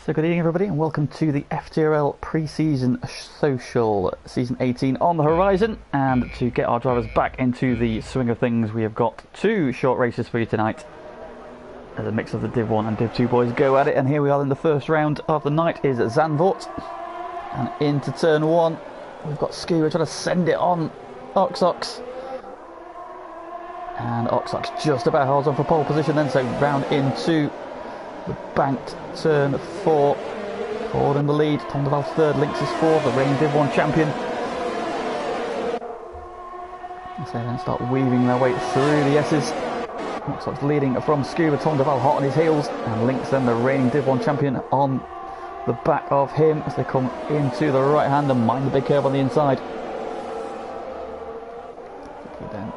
So good evening everybody and welcome to the FTRL pre-season social season 18 on the horizon, and to get our drivers back into the swing of things we have got two short races for you tonight as a mix of the Div 1 and Div 2 boys go at it. And here we are in the first round of the night is Zandvoort, and into turn 1 we've got Scuba trying to send it on Oxox, and Oxox just about holds on for pole position then, so round into the banked turn 4, Ford in the lead, Tom de Val's third, Lynx is fourth, the reigning Div 1 champion. So they then start weaving their way through the S's. Oxox leading from Scuba, Tom de Val hot on his heels, and Lynx then the reigning Div 1 champion on the back of him as they come into the right hand and mind the big curve on the inside. Down.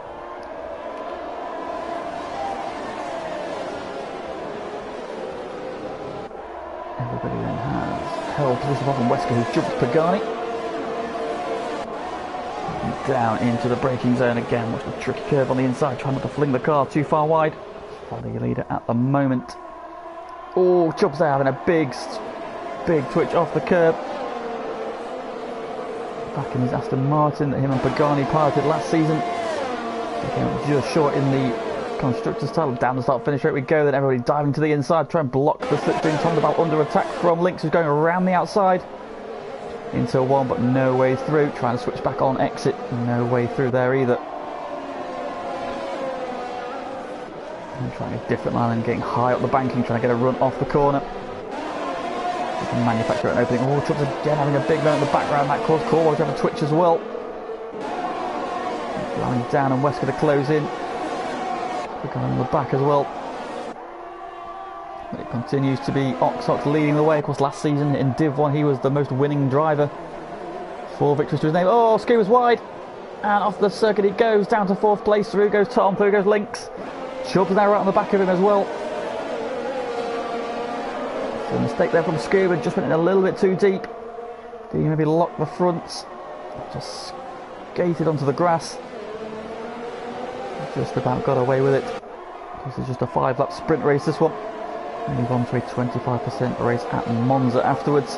Everybody then has held position off, and Wesker who jumps Pagani. And down into the braking zone again. Watch the tricky curve on the inside, trying not to fling the car too far wide. Follow your leader at the moment. Oh, Chubb's there having a big twitch off the curb. Back in his Aston Martin that him and Pagani piloted last season. They came just short in the Constructors title. Down the start finish straight we go, then everybody diving to the inside, try and block the slipstream. Tom de Val under attack from Lynx, who's going around the outside into one, but no way through. Trying to switch back on exit, no way through there either. And trying a different line and getting high up the banking, trying to get a run off the corner. They can manufacture an opening. Oh, Chubbs again having a big moment in the background. That caused Corwell to have a twitch as well. Blowing down and Wesker to close in. On the back as well. But it continues to be Oxox leading the way. Of course, last season in Div 1 he was the most winning driver. 4 victories to his name. Oh, Scuba's wide, and off the circuit he goes, down to 4th place. Through goes Tom, through goes Lynx. Chubb's now right on the back of him as well. So a mistake there from Scuba, just went in a little bit too deep. Did he maybe lock the fronts? Just skated onto the grass. Just about got away with it. This is just a 5-lap sprint race, this one. Move on to a 25% race at Monza afterwards.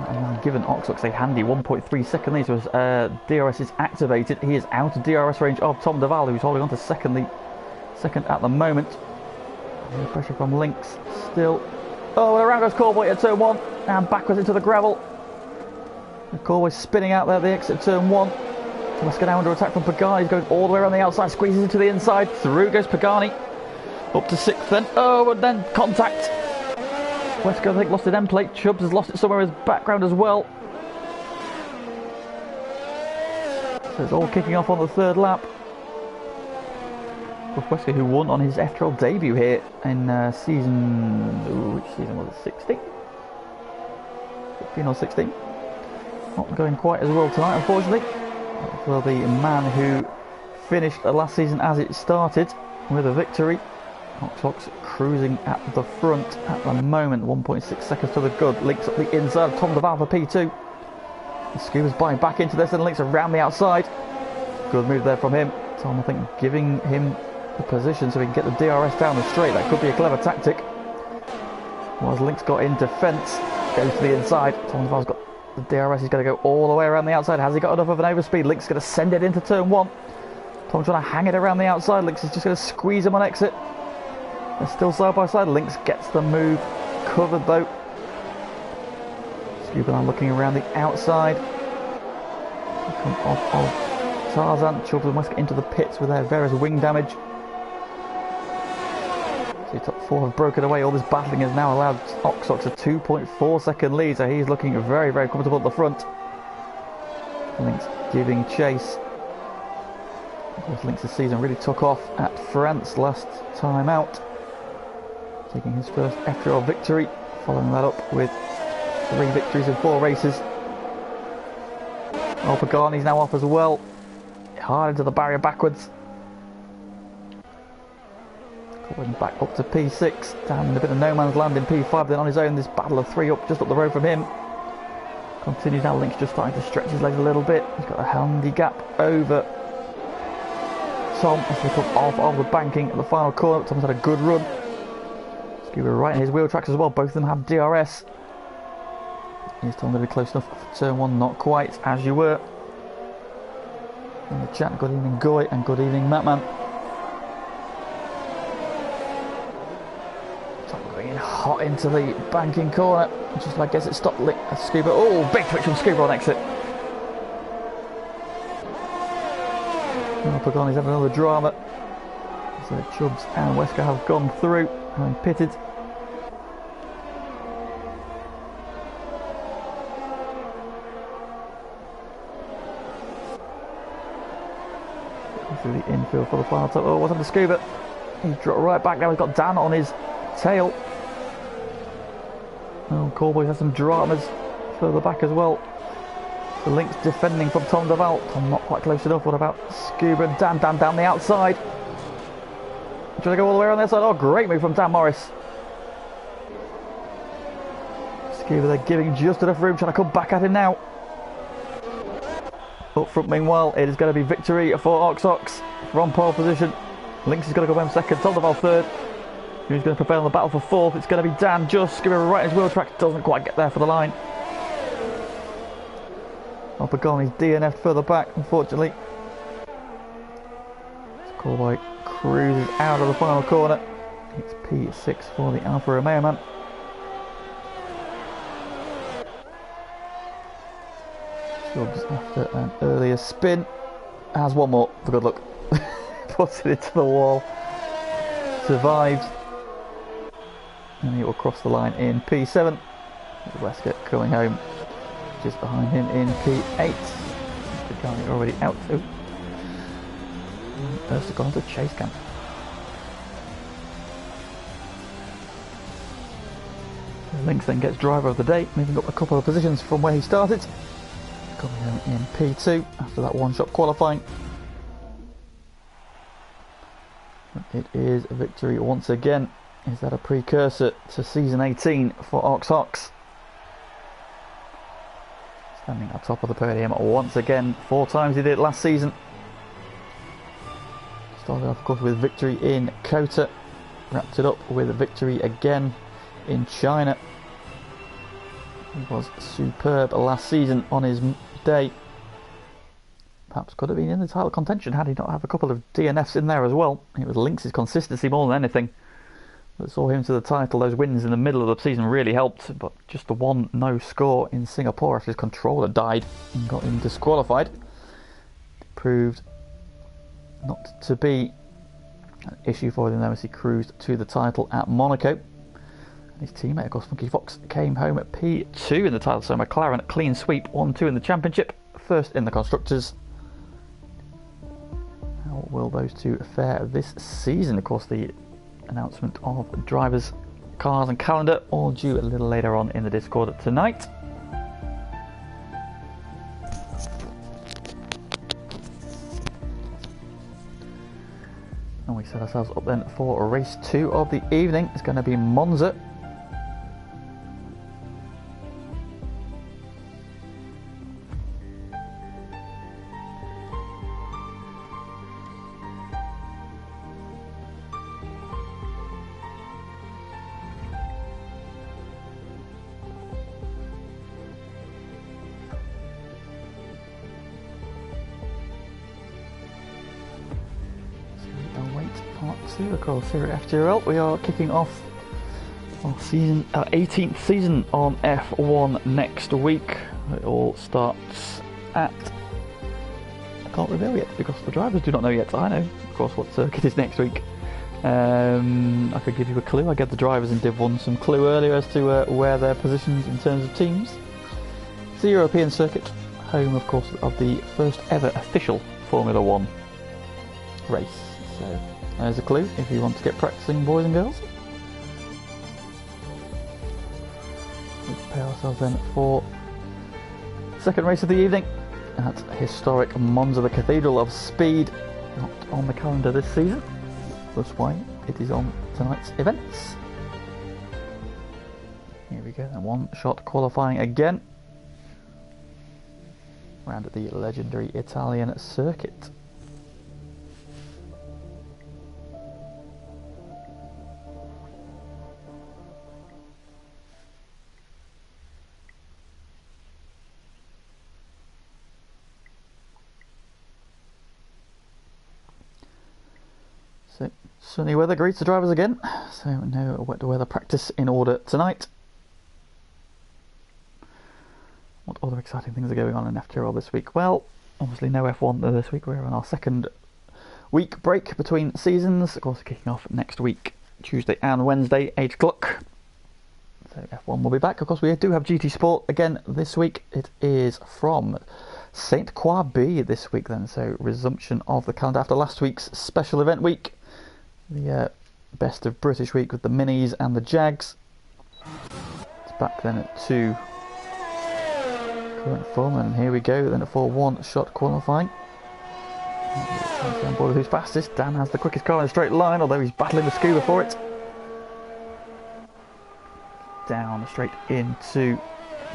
And given Oxox a handy 1.3 second lead, so as DRS is activated, he is out of DRS range of Tom de Val, who's holding on to second at the moment. No pressure from Lynx still. Oh, around goes Corboy at turn 1, and backwards into the gravel. Corway spinning out there at the exit turn 1. Wesker now under attack from Pagani. He's going all the way around the outside, squeezes into the inside. Through goes Pagani. Up to 6th then. Oh, and then contact. Wesker, I think, lost an end plate. Chubbs has lost it somewhere in his background as well. So it's all kicking off on the 3rd lap. Wesker, who won on his FTRL debut here in which season was it? 16? 15 or 16? Not going quite as well tonight, unfortunately. For the man who finished last season as it started with a victory. Oxox cruising at the front at the moment, 1.6 seconds to the good. Lynx up the inside, Tom de Val for P2. The Scuba's buying back into this, and Lynx around the outside. Good move there from him. Tom, I think, giving him the position so he can get the DRS down the straight. That could be a clever tactic. As Lynx got in defence, goes to the inside. Tom de Val's got the DRS, he's going to go all the way around the outside. Has he got enough of an overspeed? Lynx is going to send it into turn 1. Tom trying to hang it around the outside. Lynx is just going to squeeze him on exit. They're still side by side. Lynx gets the move covered though. Scuba now looking around the outside. Come off of Tarzan. Chubbs and Wesker into the pits with their various wing damage. So top 4 have broken away. All this battling has now allowed Oxox a 2.4 second lead, so he's looking very, very comfortable at the front. Lynx giving chase. Of course, Lynx's season really took off at France last time out, taking his first FTRL victory, following that up with 3 victories in 4 races. Oh, Pagani's now off as well. Hard into the barrier backwards. Going back up to P6, down in a bit of no man's land in P5, then on his own, this battle of 3 just up the road from him. Continues now, Lynx just starting to stretch his legs a little bit. He's got a handy gap over Tom as they come off of the banking at the final corner. Tom's had a good run. Scuba right in his wheel tracks as well. Both of them have DRS. Is Tom going to be close enough for turn one? Not quite, as you were. In the chat, good evening Goy and good evening Matman. Tom going in hot into the banking corner. Just about gets it stopped. Scuba. Oh, big twitch from Scuba on exit. Pagani's having another drama. So Chubbs and Wesker have gone through and pitted. Through the infield for the final time. Oh, what's happened to Scuba? He's dropped right back now. He's got Dan on his tail. Oh, Callboy has some dramas further back as well. The Lynx defending from Tom Duval. Tom not quite close enough. What about Scuba and Dan? Dan down the outside. Trying to go all the way around the outside. Oh, great move from Dan Morris. Scuba, they're giving just enough room. Trying to come back at him now. Up front, meanwhile, it is going to be victory for Ox from pole position. Lynx is going to go home second. Tom Duval third. Who's going to prevail in the battle for fourth? It's going to be Dan. Just Scuba right in his wheel track. Doesn't quite get there for the line. Pagani's DNF'd further back, unfortunately. Callboy cruises out of the final corner. It's P6 for the Alfa Romeo man. Chubbs after an earlier spin. Has one more for good luck. Puts it into the wall. Survives. And he will cross the line in P7. Wesker coming home. Just behind him in P8. The guy already out too. First gone to chase camp. Lynx then gets driver of the day, moving up a couple of positions from where he started. Coming home in P2 after that one-shot qualifying. It is a victory once again. Is that a precursor to season 18 for Ox? Standing at top of the podium once again. 4 times he did last season. Started off, of course, with victory in Kota. Wrapped it up with a victory again in China. He was superb last season on his day. Perhaps could have been in the title contention had he not have a couple of DNFs in there as well. It was Lynx's consistency more than anything that saw him to the title. Those wins in the middle of the season really helped, but just the one no score in Singapore after his controller died and got him disqualified. It proved not to be an issue for him as he cruised to the title at Monaco. And his teammate, of course, Funky Fox, came home at P2 in the title, so McLaren clean sweep 1-2 in the championship, first in the constructors. How will those two fare this season? Of course, the announcement of drivers, cars and calendar all due a little later on in the Discord tonight. And we set ourselves up then for race 2 of the evening. It's going to be Monza. Across here at FTRL, we are kicking off our season, 18th season on F1 next week. It all starts at, I can't reveal yet because the drivers do not know yet. I know, of course, what circuit is next week. I could give you a clue. I gave the drivers in Div 1 some clue earlier as to where their positions in terms of teams. It's the European circuit, home, of course, of the first ever official Formula 1 race. So there's a clue if you want to get practicing, boys and girls. We prepare ourselves then for the second race of the evening at historic Monza, the Cathedral of Speed. Not on the calendar this season, that's why it is on tonight's events. Here we go, and one shot qualifying again around at the legendary Italian circuit. Sunny weather greets the drivers again, so no wet weather practice in order tonight. What other exciting things are going on in FTRL this week? Well, obviously no F1 this week. We're on our second week break between seasons. Of course, kicking off next week, Tuesday and Wednesday, 8 o'clock. So F1 will be back. Of course, we do have GT Sport again this week. It is from Saint Croix B this week then, so resumption of the calendar after last week's special event week. The best of British week with the Minis and the Jags. It's back then at 2 current form, and here we go then for one-shot qualifying. On board who's fastest. Dan has the quickest car in a straight line, although he's battling the Scuba for it. Down straight into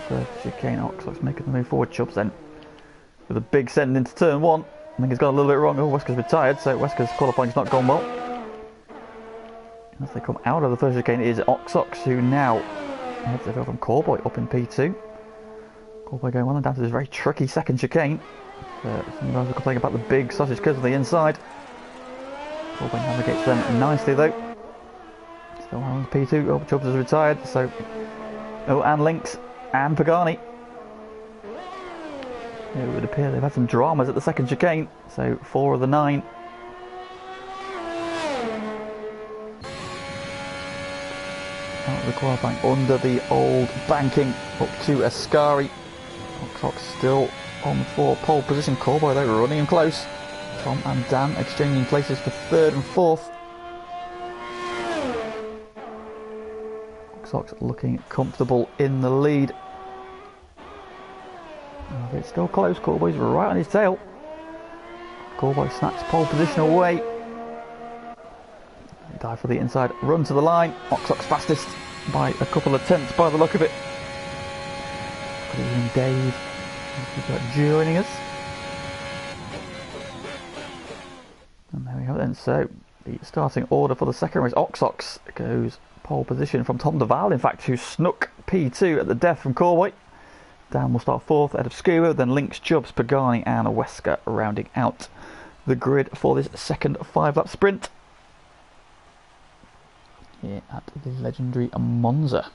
the chicane. Oxford's making the move forward. Chubbs then with a big send into turn 1. I think he's got a little bit wrong. Oh, Wesker's retired, so Wesker's qualifying's not gone well. As they come out of the first chicane, it is Oxox who now heads over from Cowboy up in P2. Cowboy going well and down to this very tricky second chicane. Some guys are complaining about the big sausage curves on the inside. Cowboy navigates them nicely though. Still on P2. Oh, Chubbs is retired, so and Lynx and Pagani. It would appear they've had some dramas at the second chicane, so 4 of the 9. Out of the qualifying under the old banking up to Ascari. Oxox still on for pole position. Cowboy though running him close. Tom and Dan exchanging places for 3rd and 4th. Oxox looking comfortable in the lead. Oh, it's still close. Cowboy's right on his tail. Cowboy snatched pole position away. Dive for the inside run to the line. Oxox fastest by a couple of tenths by the look of it. Good evening, Dave. Joining us. And there we go then. So the starting order for the second race. Oxox goes pole position from Tom Duval, in fact, who snuck P2 at the death from Cowboy. Dan will start 4th ahead of Scuba, then Lynx, Chubbs, Pagani and Wesker rounding out the grid for this second 5-lap sprint here at the legendary Monza.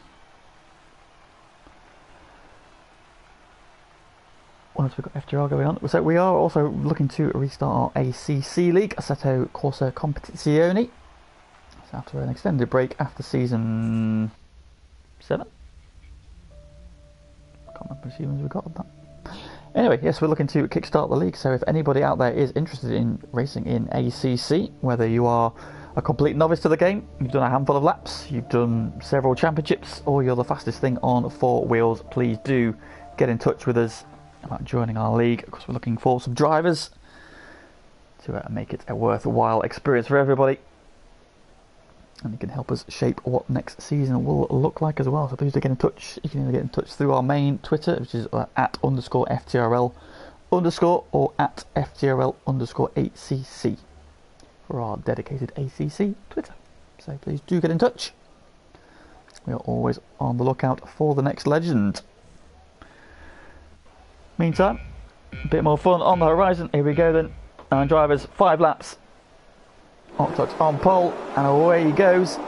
What else have we got FTRL going on? So we are also looking to restart our ACC league, Assetto Corsa Competizione. So after an extended break after season 7. I can't remember how many we got on that. Anyway, yes, we're looking to kickstart the league, so if anybody out there is interested in racing in ACC, whether you are a complete novice to the game, you've done a handful of laps, you've done several championships, or you're the fastest thing on 4 wheels, please do get in touch with us about joining our league, because we're looking for some drivers to make it a worthwhile experience for everybody. And you can help us shape what next season will look like as well. So please do get in touch. You can either get in touch through our main Twitter, which is @_FTRL_ or @FTRL_ACC for our dedicated ACC Twitter. So please do get in touch. We are always on the lookout for the next legend. Meantime, a bit more fun on the horizon. Here we go then. And drivers, 5 laps. Oxox on pole, and away he goes.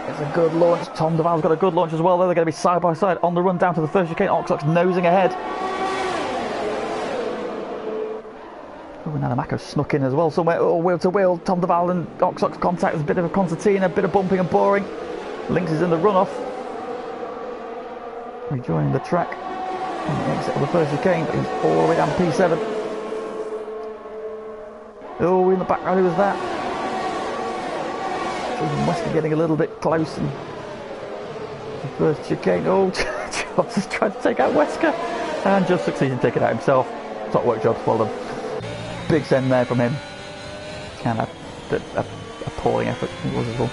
It's a good launch. Tom Duval's got a good launch as well, though. They're going to be side by side on the run down to the first chicane. Oxox nosing ahead. Oh, and Adamako snuck in as well somewhere. Oh, wheel to wheel. Tom Duval and Oxox contact. There's a bit of a concertina, a bit of bumping and boring. Lynx is in the runoff. Rejoining the track on the exit of the first chicane. He's all the way down to P7. Oh, in the background, who was that? Wesker getting a little bit close, and the first chicane. Oh, Jobs has tried to take out Wesker and just succeeded in taking it out himself. Top work, Jobs, well done. Big send there from him, and a appalling effort it was as well.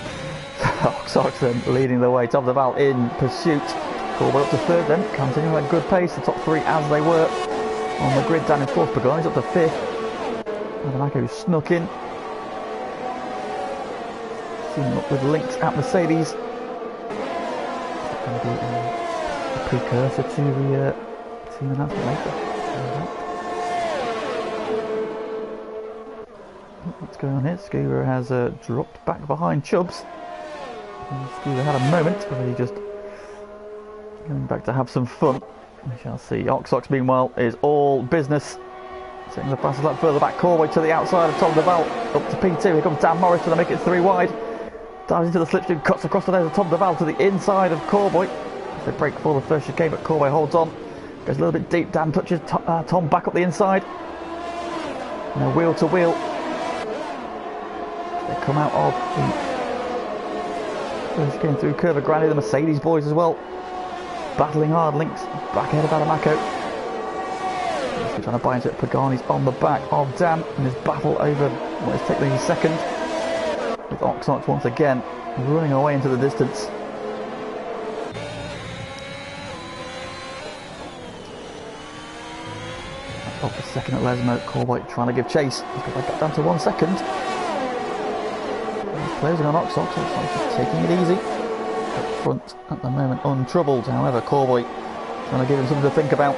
Oxox then leading the way. Tom Duval in pursuit. Cowboy up to 3rd then, continuing at a good pace. The top 3 as they were on the grid. Down in 4th. Pagani's up to 5th. Adamako snuck in. Up with Lynx at Mercedes. It's going to be a precursor to the team announcement later. What's going on here? Scuba has dropped back behind Chubbs. And Scuba had a moment where he just going back to have some fun. We shall see. Oxox, meanwhile, is all business. Taking the fastest lap further back, Corway to the outside of Tom Duval. Up to P2. Here comes Dan Morris trying to make it 3 wide. Dives into the slipstream, cuts across the nose of Tom Duval to the inside of Corboy. They break for the first chicane, but Corboy holds on. Goes a little bit deep. Dan touches Tom back up the inside. Now wheel to wheel. They come out of the first chicane through curve of Gran, the Mercedes boys as well. Battling hard, Links back ahead of Adamaco. He's trying to buy into it. Pagani's on the back of Dan in his battle over what is technically second. With Oxox once again running away into the distance. Off the second at Lesmo, Corboy trying to give chase. He's got that down to 1 second. He's closing on Oxox, Oxox taking it easy. Up front at the moment, untroubled. However, Corboy trying to give him something to think about.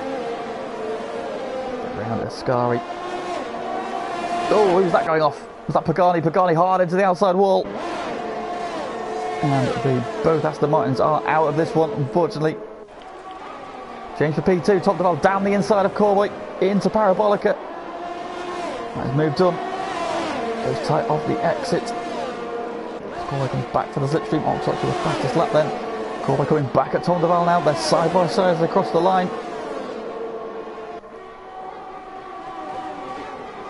Around Ascari. Oh, who's that going off? Was that Pagani? Pagani hard into the outside wall. And both Aston Martins are out of this one, unfortunately. Change for P2, Tom Duval down the inside of Corboy into Parabolica. That is moved on. Goes tight off the exit. Corboy comes back for the slipstream. Oxox to the fastest lap then. Corboy coming back at Tom Duval now. They're side by side as they cross the line.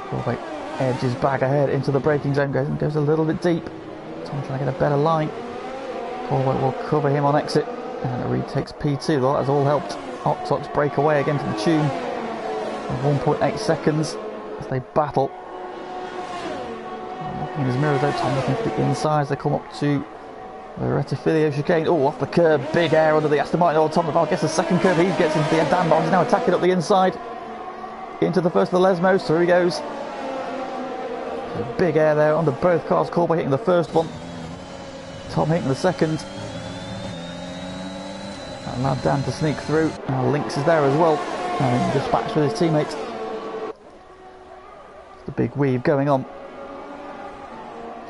Corboy edges back ahead into the braking zone. Goes a little bit deep. Tom trying to get a better line. Corboy will cover him on exit. And it retakes P2. That has all helped Oxox break away again to the tune of 1.8 seconds as they battle. Looking in his mirror though, Tom looking for the inside as they come up to the Retifilio chicane. Oh, off the curb, big air under the Aston Martin. Oh, Tom Duval gets the second curb, he gets into the Dan Morris is now attacking up the inside. Into the first of the Lesmos, through he goes. So big air there under both cars, Corboy hitting the first one. Tom hitting the second. That allowed Dan to sneak through. Now Lynx is there as well. And dispatched with his teammates. The big weave going on.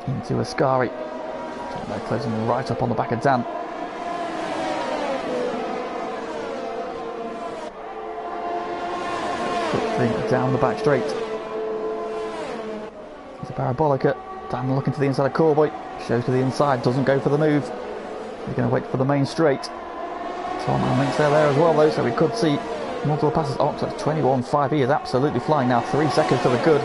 Into Ascari. They're closing right up on the back of Dan. Quick down the back straight. It's a Parabolica. Dan looking to the inside of Corboy. Shows to the inside, doesn't go for the move. He's going to wait for the main straight. Tom and Lynx there as well though, so we could see multiple passes. Oxox 21.5. He is absolutely flying now. 3 seconds to the good.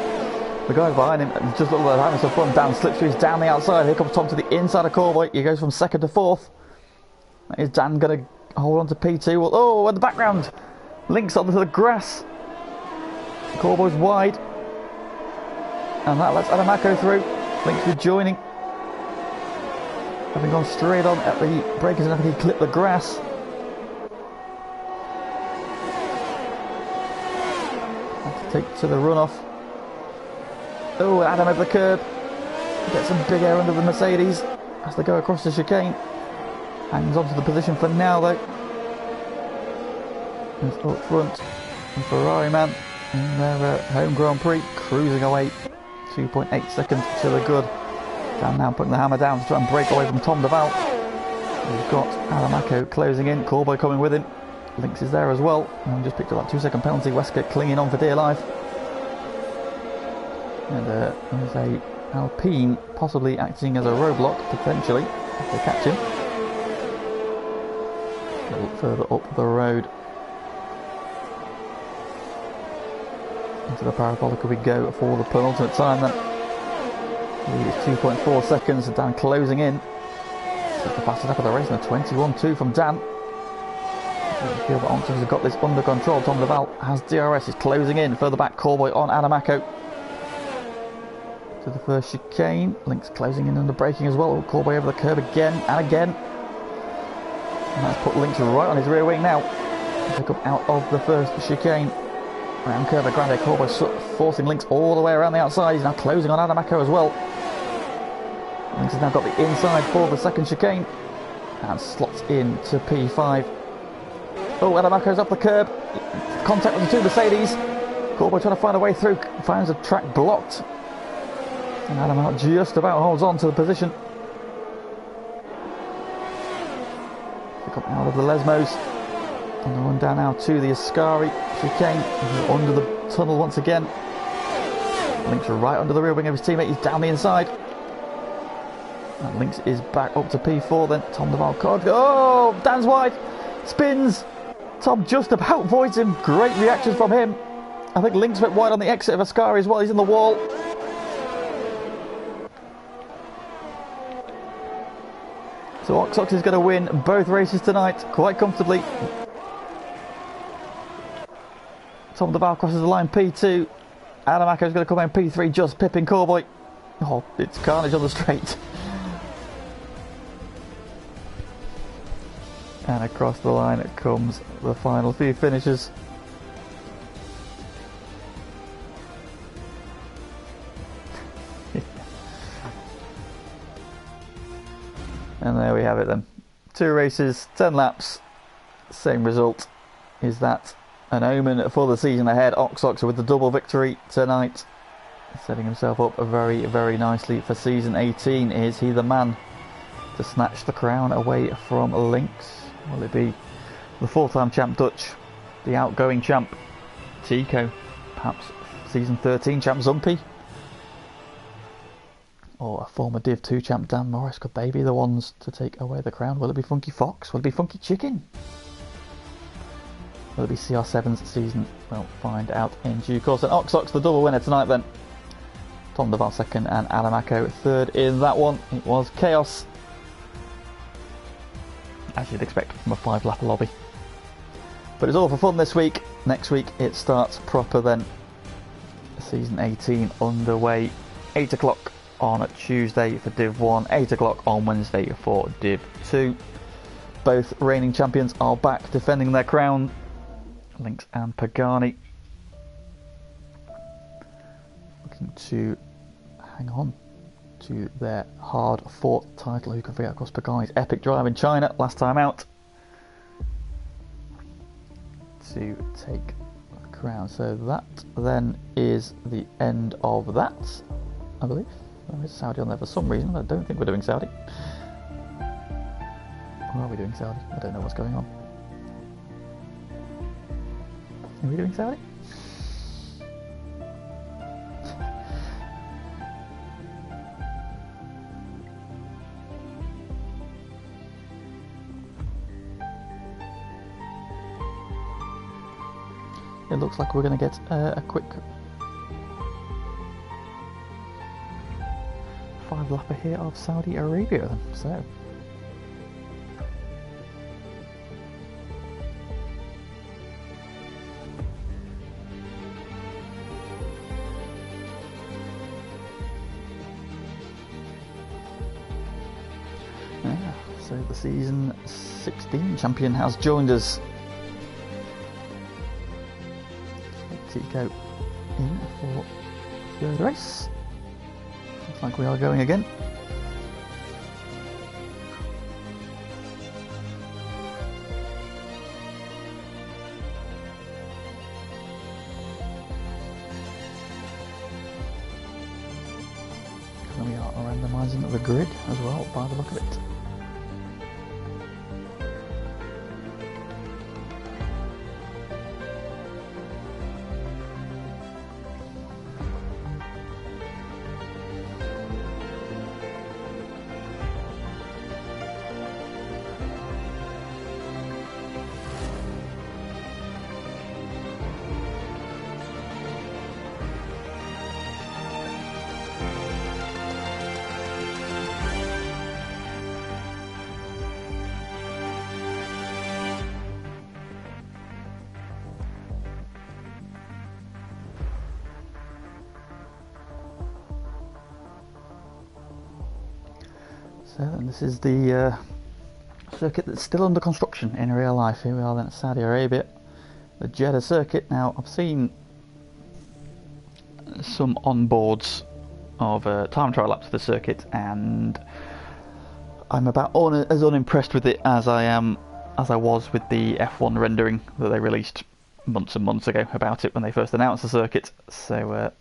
The guys behind him just look like they're having some fun. Dan slipstreams down the outside. Here comes Tom to the inside of Corboy. He goes from second to fourth. Is Dan going to hold on to P2? Well, oh, in the background. Lynx onto the grass. Corboy's wide. And that lets Adamaco through. Lynx rejoining. Having gone straight on at the breakers and having he clipped the grass. Take to the runoff. Oh, Adam over the curb. Gets some big air under the Mercedes as they go across the chicane. Hangs on to the position for now though. It's up front. And Ferrari man in their home Grand Prix cruising away. 2.8 seconds to the good. Dan now putting the hammer down to try and break away from Tom Duval. We've got Adamaco closing in. Corboy coming with him. Lynx is there as well. And we just picked up that 2-second penalty. Westcott clinging on for dear life. And there's a Alpine possibly acting as a roadblock, potentially, if they catch him. A little further up the road. Into the Parabolica we go for the penultimate time then. Lead is 2.4 seconds, Dan closing in. That's the fastest lap of the race, and a 21.2 from Dan. I feel that Oxox has got this under control. Tom Duval has DRS, is closing in. Further back, Corboy on Adamaco. To the first chicane. Lynx closing in under braking as well. Corboy over the curb again and again. And that's put Lynx right on his rear wing now. As they come out of the first chicane. Around curve of Grande, Corboy forcing Lynx all the way around the outside. He's now closing on Adamaco as well. Lynx has now got the inside for the second chicane. And slots in to P5. Oh, Adamaco's up the curb. Contact with the two Mercedes. Corboy trying to find a way through. Finds the track blocked. And Adam just about holds on to the position. Coming out of the Lesmos. And the run down now to the Ascari chicane. Under the tunnel once again. Links right under the rear wing of his teammate. He's down the inside. And Links is back up to P4 then. Tom de Valcard. Oh, Dan's wide. Spins. Tom just about voids him. Great reactions from him. I think Links went wide on the exit of Ascari as well. He's in the wall. So Oxox is going to win both races tonight quite comfortably. Tom de Val crosses the line P2. Adam Acco is going to come in P3, just pipping Cowboy. Oh, it's carnage on the straight. And across the line it comes the final few finishes. And there we have it then. 2 races, 10 laps, same result. Is that an omen for the season ahead? Oxox with the double victory tonight, setting himself up very, very nicely for season 18. Is he the man to snatch the crown away from Lynx? Will it be the 4-time champ Dutch, the outgoing champ Tico, perhaps season 13 champ Zumpy? Or a former Div 2 champ Dan Morris? Could they be the ones to take away the crown? Will it be Funky Fox? Will it be Funky Chicken? Will it be CR7's season? We'll find out in due course. And Oxox the double winner tonight then. Tom de Val second and Adam Acco third in that one. It was chaos, as you'd expect from a 5-lap lobby. But it's all for fun this week. Next week it starts proper then. Season 18 underway. 8 o'clock on Tuesday for Div 1, 8 o'clock on Wednesday for Div 2. Both reigning champions are back defending their crown, Lynx and Pagani, looking to hang on to their hard-fought title. Who can forget, of course, Pagani's epic drive in China last time out to take the crown. So that then is the end of that, I believe. There is Saudi on there for some reason. I don't think we're doing Saudi. Or are we doing Saudi? I don't know what's going on. Are we doing Saudi? It looks like we're going to get a quick 5-lapper here of Saudi Arabia then. So so the season 16 champion has joined us. Tico in for third race. Looks like we are going again. And we are randomising the grid as well by the look of it. So and this is the circuit that's still under construction in real life. Here we are then at Saudi Arabia, the Jeddah circuit. Now I've seen some onboards of time trial laps of the circuit, and I'm about as unimpressed with it as I was with the F1 rendering that they released months and months ago about it when they first announced the circuit. So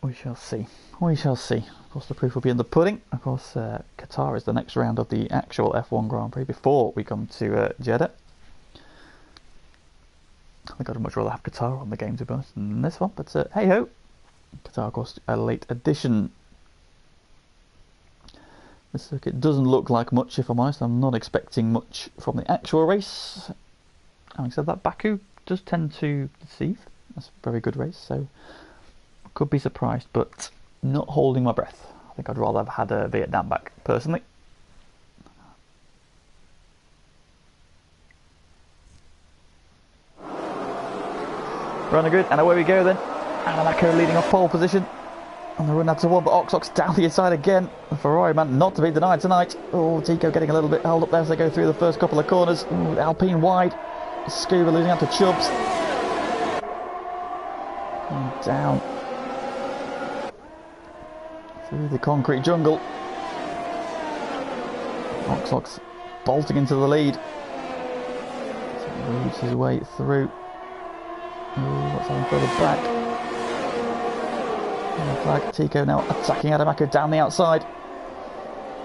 We shall see. We shall see. Of course, the proof will be in the pudding. Of course, Qatar is the next round of the actual F1 Grand Prix before we come to Jeddah. I think I'd much rather have Qatar on the game, to be honest, than this one. But hey ho, Qatar, of course, a late addition. The circuit doesn't look like much, if I'm honest. I'm not expecting much from the actual race. Having said that, Baku does tend to deceive. That's a very good race, so I could be surprised, but not holding my breath. I think I'd rather have had Vietnam back, personally. Running good, and away we go then. Anamako leading off pole position. And the run out to one, but Ox down the inside again. The Ferrari man not to be denied tonight. Oh, Tico getting a little bit held up there as they go through the first couple of corners. Ooh, Alpine wide. Scuba losing out to Chubbs. And down. Through the concrete jungle. Ox bolting into the lead. So he weaves his way through. Ooh, what's happening further back? Flag. Tico now attacking Adamako down the outside.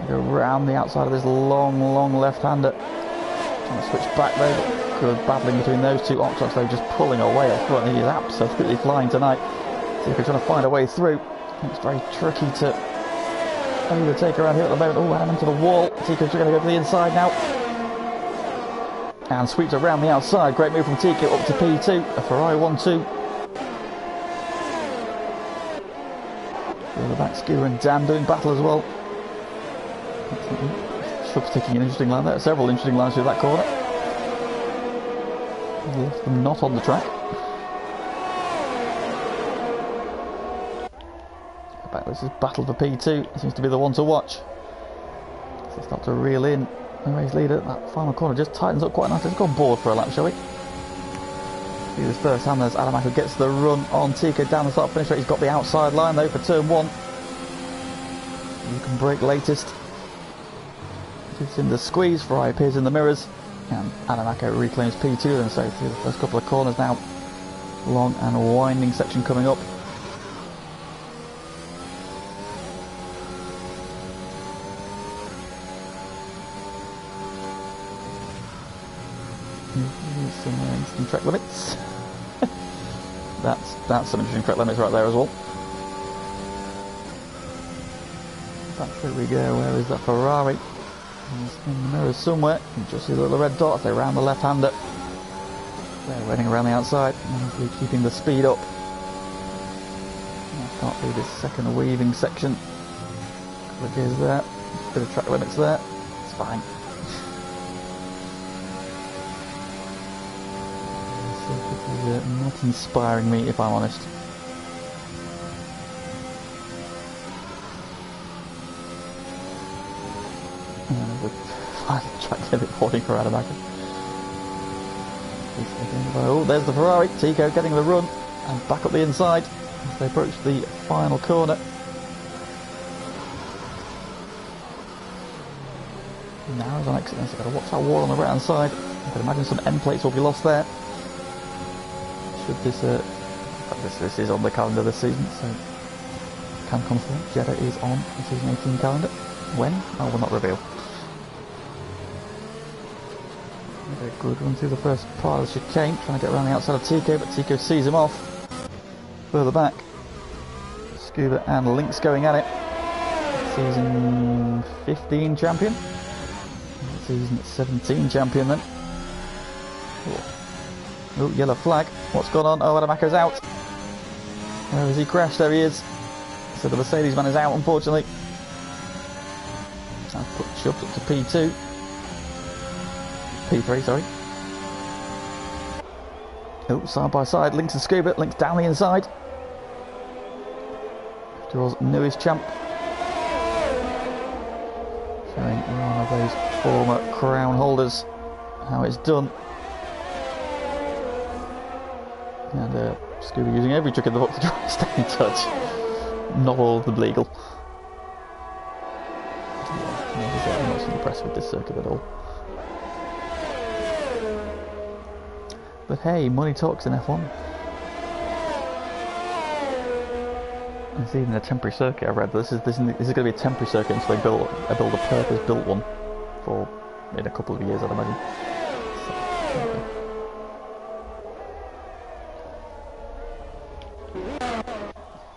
Go round the outside of this long left-hander. Trying to switch back though. Good battling between those two. Ox though just pulling away up front. He is absolutely flying tonight. Tico trying to find a way through. It's very tricky to overtake around here at the moment. Oh, Adam into the wall. Tico's going to go to the inside now. And sweeps around the outside. Great move from Tico up to P2. A Ferrari 1-2. Further back, Scuba and Dan doing battle as well. Chubb's taking an interesting line there. Several interesting lines through that corner. Left them not on the track. Back, this is battle for P2. It seems to be the one to watch. So they start to reel in. The race leader, that final corner just tightens up quite nicely. Let's go on board for a lap, shall we? See this first hand as Adamako gets the run on Tico down the start finish rate. He's got the outside line though for turn 1. You can break latest. Gives him the squeeze. Ferrari appears in the mirrors. And Adamako reclaims P2 then, so through the first couple of corners now. Long and winding section coming up. Some interesting track limits. That's some interesting track limits right there as well. Back through we go. Where is that Ferrari? It's in the mirrors somewhere. You can just see the little red dot. They're around the left-hander. They're running around the outside, keeping the speed up. I can't see this second weaving section. Couple of gears there. Bit of track limits there. It's fine. This is not inspiring me, if I'm honest. The final track limit warning for Adamako. Oh, there's the Ferrari. Tico getting the run and back up the inside as they approach the final corner. Narrows on exit, so they've got to watch that wall on the right hand side. I can imagine some end plates will be lost there. Should this, in fact, this is on the calendar this season, so can confirm Jeddah is on the season 18 calendar. When? I will not reveal. A good run through the first part of the chicane, trying to get around the outside of Tico, but Tico sees him off. Further back, Scuba and Lynx going at it. Season 15 champion. Season 17 champion then. Oh, yellow flag. What's gone on? Oh, Adamako's out. Where has he crashed? There he is. So the Mercedes man is out, unfortunately. I've put Chubbs up to P2. P3, sorry. Oh, side by side. Lynx and Scuba. Lynx down the inside. After all's newest champ. Showing one of those former crown holders how it's done. And Scuba using every trick in the book to try and stay in touch. Not all of them legal. Yeah, I'm not so impressed with this circuit at all. But hey, money talks in F1. It's even a temporary circuit. I read this is going to be a temporary circuit until they build a purpose-built one for in a couple of years, I'd imagine.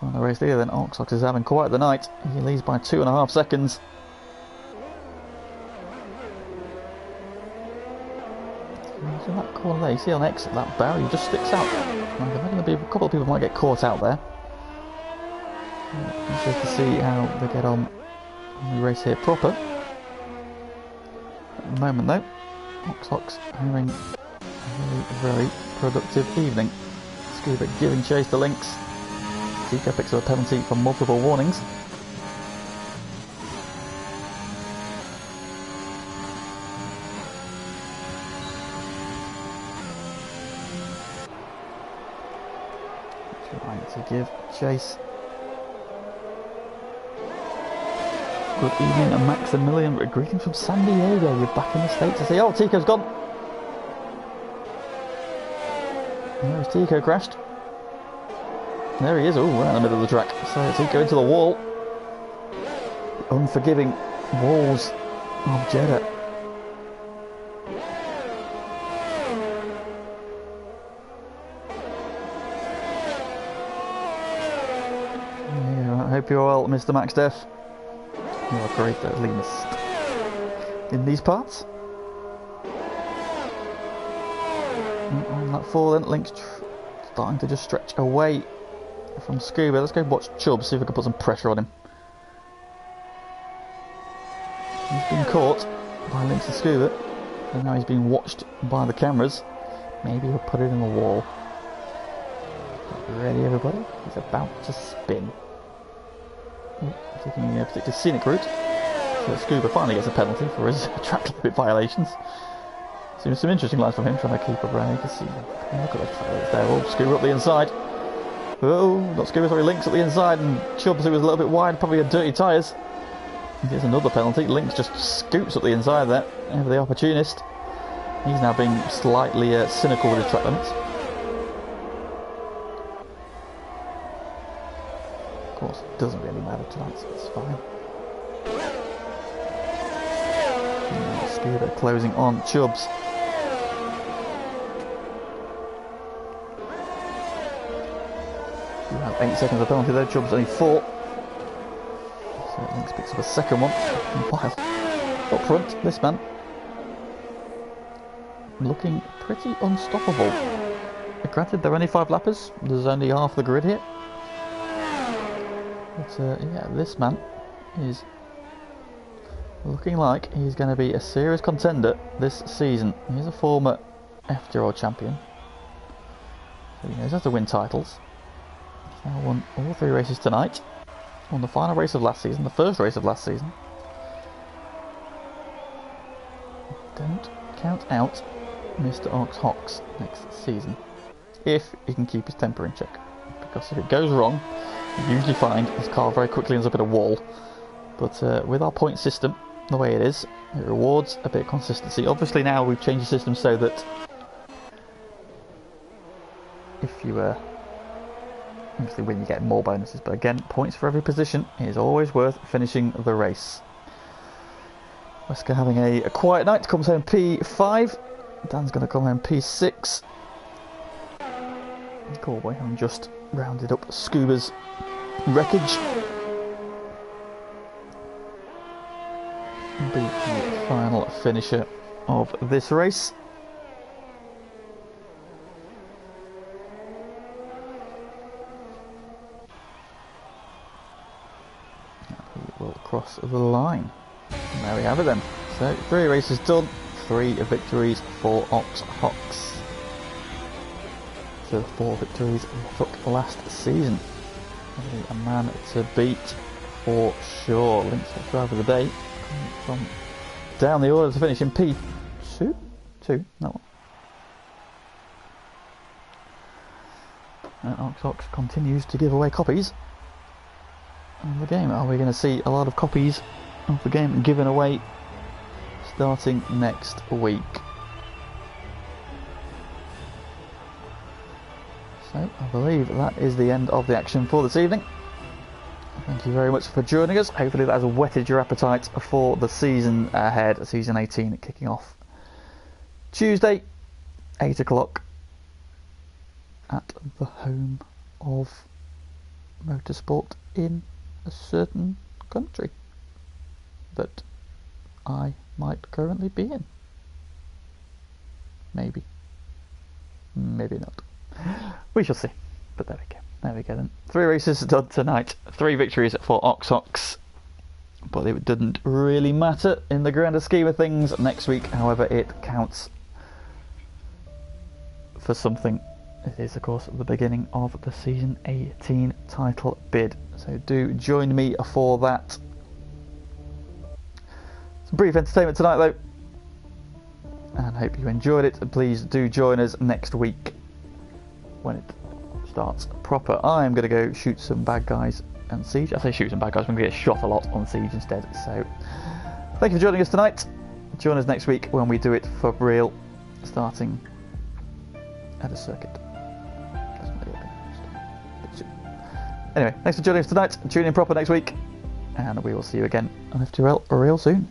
On the race leader, then Oxox is having quite the night. He leads by 2.5 seconds. So that corner there, you see on exit that barrier just sticks out. I imagine a couple of people might get caught out there. Just to see how they get on the race here proper. At the moment though, Oxox having a very productive evening. Scuba giving chase to Lynx. Tico picks up a penalty for multiple warnings. Trying to give chase. Good evening, and Maximilian. Greetings from San Diego. You're back in the States. I see. Oh, Tico's gone. There's Tico crashed. There he is. Oh, right in the middle of the track. So Tico into the wall. The unforgiving walls of Jeddah. Yeah, I hope you're well, Mr. Max Def. You are great at least in these parts. And on that 4 then, Link's starting to just stretch away from Scuba. Let's go watch Chubb, see if we can put some pressure on him. He's been caught by Lynx and Scuba, and now he's being watched by the cameras. Maybe he'll put it in the wall. Ready, everybody? He's about to spin. Taking a particularly scenic route. So Scuba finally gets a penalty for his track limit violations. Seems some interesting lines from him, trying to keep up around. You can see, look at the trailers there. Oh, Scuba up the inside. Oh, not Scuba, sorry, Lynx at the inside, and Chubbs, who was a little bit wide, probably had dirty tyres. He gets another penalty. Lynx just scoots up the inside there, over the opportunist. He's now being slightly cynical with his track limits. Of course, it doesn't really matter tonight, so it's fine. Scuba closing on Chubbs. You have 8 seconds of penalty there, Chubbs only 4. So Lynx picks up a second one. While up front, this man looking pretty unstoppable. Granted, they're only 5 lappers, there's only half the grid here. But yeah, this man is looking like he's going to be a serious contender this season. He's a former FTRL champion, so he knows how to win titles. He's now won all 3 races tonight. Won the final race of last season, the first race of last season. Don't count out Mr. Ox next season, if he can keep his temper in check. Because if it goes wrong, you usually find his car very quickly ends up at a wall. But with our point system, the way it is, it rewards a bit of consistency. Obviously now we've changed the system so that if you obviously win, you get more bonuses. But again, points for every position is always worth finishing the race. Wesker having a quiet night, comes home P5. Dan's going to come home P6. Corboy having just rounded up Scuba's wreckage. Be the final finisher of this race. He will cross the line. And there we have it then. So 3 races done, 3 victories for Ox. So 4 victories he took last season. Really a man to beat for sure. Lynx for driver of the day. From down the order to finish in P2? 2? That one. And Ox continues to give away copies of the game. Are we going to see a lot of copies of the game given away starting next week? So I believe that is the end of the action for this evening. Thank you very much for joining us. Hopefully that has whetted your appetite for the season ahead, season 18 kicking off Tuesday, 8 o'clock at the home of motorsport in a certain country that I might currently be in. Maybe. Maybe not. We shall see. But there we go. There we go then. 3 races done tonight. 3 victories for Oxox. But it didn't really matter in the grander scheme of things. Next week, however, it counts for something. It is, of course, the beginning of the season 18 title bid. So do join me for that. Some brief entertainment tonight, though. And hope you enjoyed it. Please do join us next week when it starts proper. I am going to go shoot some bad guys and Siege. I say shoot some bad guys, I'm going to get shot a lot on Siege instead. So thank you for joining us tonight. Join us next week when we do it for real, starting at a circuit. Anyway, thanks for joining us tonight. Tune in proper next week, and we will see you again on FTRL real soon.